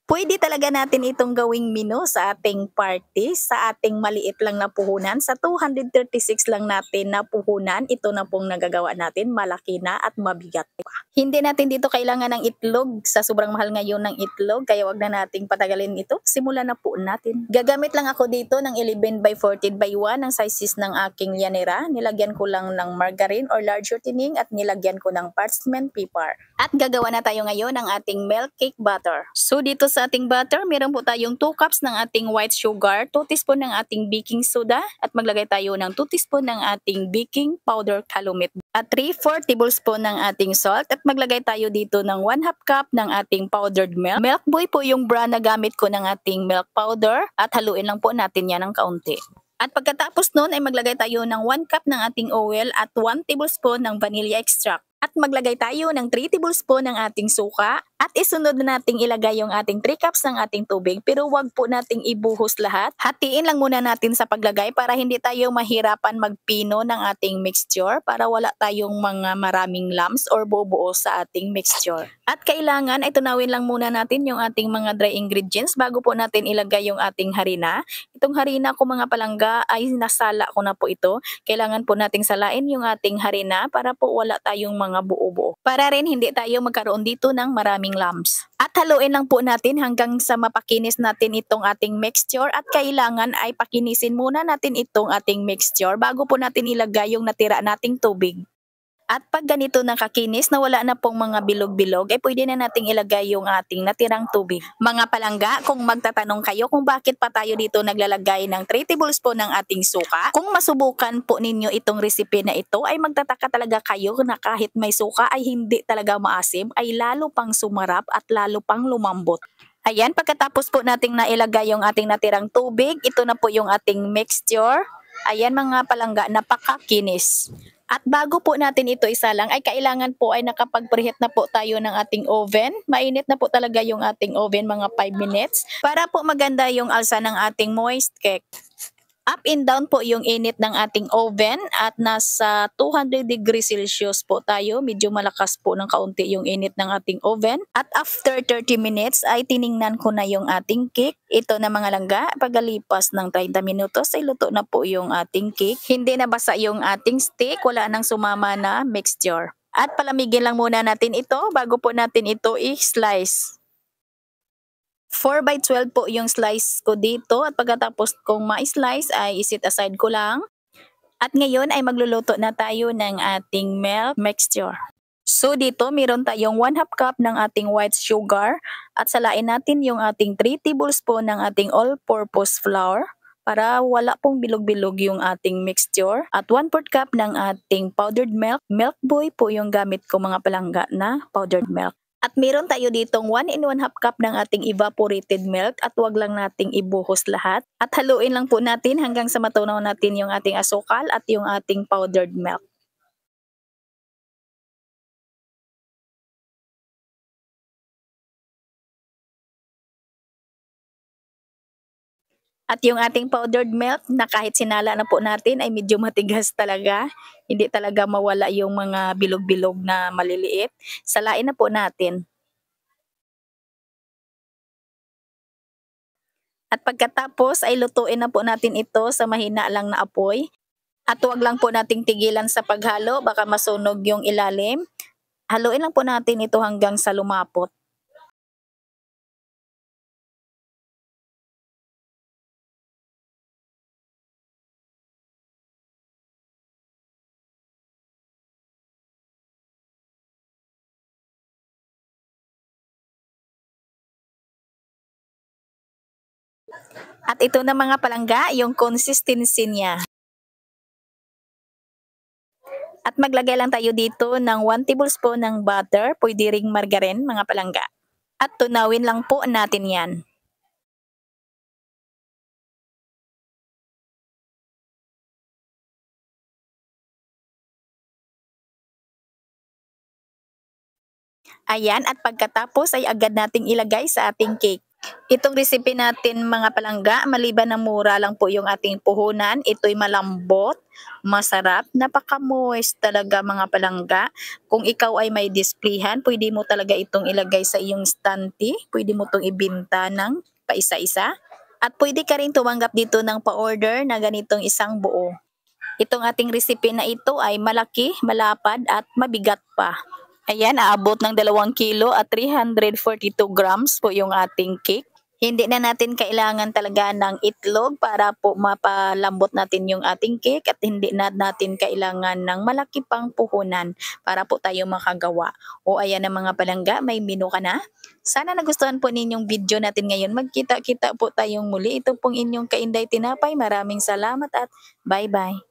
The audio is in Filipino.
Pwede talaga natin itong gawing menu sa ating party, sa ating maliit lang na puhunan. Sa 236 lang natin na puhunan, ito na pong nagagawa natin, malaki na at mabigat pa. Hindi natin dito kailangan ng itlog, sa sobrang mahal ngayon ng itlog, kaya wag na nating patagalin ito. Simulan na po natin. Gagamit lang ako dito ng 11 by 14 by 1 ang sizes ng aking llanera. Nilagyan ko lang ng margarine or large shortening at nilagyan ko ng parchment paper. At gagawa na tayo ngayon ng ating milk cake butter. So dito sa ating butter, meron po tayong 2 cups ng ating white sugar, 2 teaspoon ng ating baking soda, at maglagay tayo ng 2 teaspoon ng ating baking powder calumet. At 3/4 tablespoon ng ating salt, at maglagay tayo dito ng 1/2 cup ng ating powdered milk. Milk Boy po yung brand na gamit ko ng ating milk powder, at haluin lang po natin yan ng kaunti. At pagkatapos nun ay maglagay tayo ng 1 cup ng ating oil at 1 tablespoon ng vanilla extract. At maglagay tayo ng 3 tablespoon ng ating suka at isunod na nating ilagay yung ating 3 cups ng ating tubig, pero wag po nating ibuhos lahat. Hatiin lang muna natin sa paglagay para hindi tayo mahirapan magpino ng ating mixture, para wala tayong mga maraming lumps or buo-buo sa ating mixture. At kailangan ay tunawin lang muna natin yung ating mga dry ingredients bago po natin ilagay yung ating harina. Itong harina ko mga palangga ay nasala ko na po ito. Kailangan po nating salain yung ating harina para po wala tayong mga buo-buo. Para rin hindi tayo magkaroon dito ng maraming lumps. At haluin lang po natin hanggang sa mapakinis natin itong ating mixture, at kailangan ay pakinisin muna natin itong ating mixture bago po natin ilagay yung natira nating tubig. At pag ganito nakakinis na wala na pong mga bilog-bilog, ay pwede na nating ilagay yung ating natirang tubig. Mga palangga, kung magtatanong kayo kung bakit pa tayo dito naglalagay ng 3 tablespoon ng ating suka, kung masubukan po ninyo itong recipe na ito, ay magtataka talaga kayo na kahit may suka ay hindi talaga maasim, ay lalo pang sumarap at lalo pang lumambot. Ayan, pagkatapos po nating nailagay yung ating natirang tubig, ito na po yung ating mixture. Ayan mga palangga, napakakinis. At bago po natin ito isalang, ay kailangan po ay nakapag-preheat na po tayo ng ating oven. Mainit na po talaga yung ating oven, mga 5 minutes, para po maganda yung alsa ng ating moist cake. Up and down po yung init ng ating oven, at nasa 200 degrees Celsius po tayo. Medyo malakas po ng kaunti yung init ng ating oven. At after 30 minutes ay tiningnan ko na yung ating cake. Ito na mga langga, pagkalipas ng 30 minutos ay luto na po yung ating cake. Hindi na basa yung ating stick, wala nang sumama na mixture. At palamigin lang muna natin ito bago po natin ito i-slice. 4 by 12 po yung slice ko dito, at pagkatapos kong ma-slice ay isit aside ko lang. At ngayon ay magluluto na tayo ng ating milk mixture. So dito meron tayong 1/2 cup ng ating white sugar, at salain natin yung ating 3 tablespoon ng ating all-purpose flour para wala pong bilog-bilog yung ating mixture, at 1/4 cup ng ating powdered milk. Milk Boy po yung gamit ko mga palangga na powdered milk. At meron tayo ditong 1 and 1/2 cup ng ating evaporated milk, at wag lang nating ibuhos lahat. At haluin lang po natin hanggang sa matunaw natin yung ating asukal at yung ating powdered milk. At yung ating powdered milk na kahit sinala na po natin ay medyo matigas talaga. Hindi talaga mawala yung mga bilog-bilog na maliliit. Salain na po natin. At pagkatapos ay lutuin na po natin ito sa mahina lang na apoy. At huwag lang po nating tigilan sa paghalo, baka masunog yung ilalim. Haluin lang po natin ito hanggang sa lumapot. At ito na mga palangga, yung consistency niya. At maglagay lang tayo dito ng 1 tablespoon ng butter, pwede ring margarine mga palangga. At tunawin lang po natin yan. Ayan, at pagkatapos ay agad nating ilagay sa ating cake. Itong recipe natin mga palangga, maliban na mura lang po yung ating puhunan, ito'y malambot, masarap, napaka-moist talaga mga palangga. Kung ikaw ay may displayhan, pwede mo talaga itong ilagay sa iyong stante, pwede mo itong ibinta ng paisa-isa. At pwede ka rin tumanggap dito ng pa-order na ganitong isang buo. Itong ating recipe na ito ay malaki, malapad at mabigat pa. Ayan, aabot ng 2 kilo at 342 grams po yung ating cake. Hindi na natin kailangan talaga ng itlog para po mapalambot natin yung ating cake at hindi na natin kailangan ng malaki pang puhunan para po tayo makagawa. O ayan na mga palangga, may menu ka na? Sana nagustuhan po ninyong video natin ngayon. Magkita-kita po tayong muli. Ito pong inyong Kainday Tinapay. Maraming salamat at bye-bye.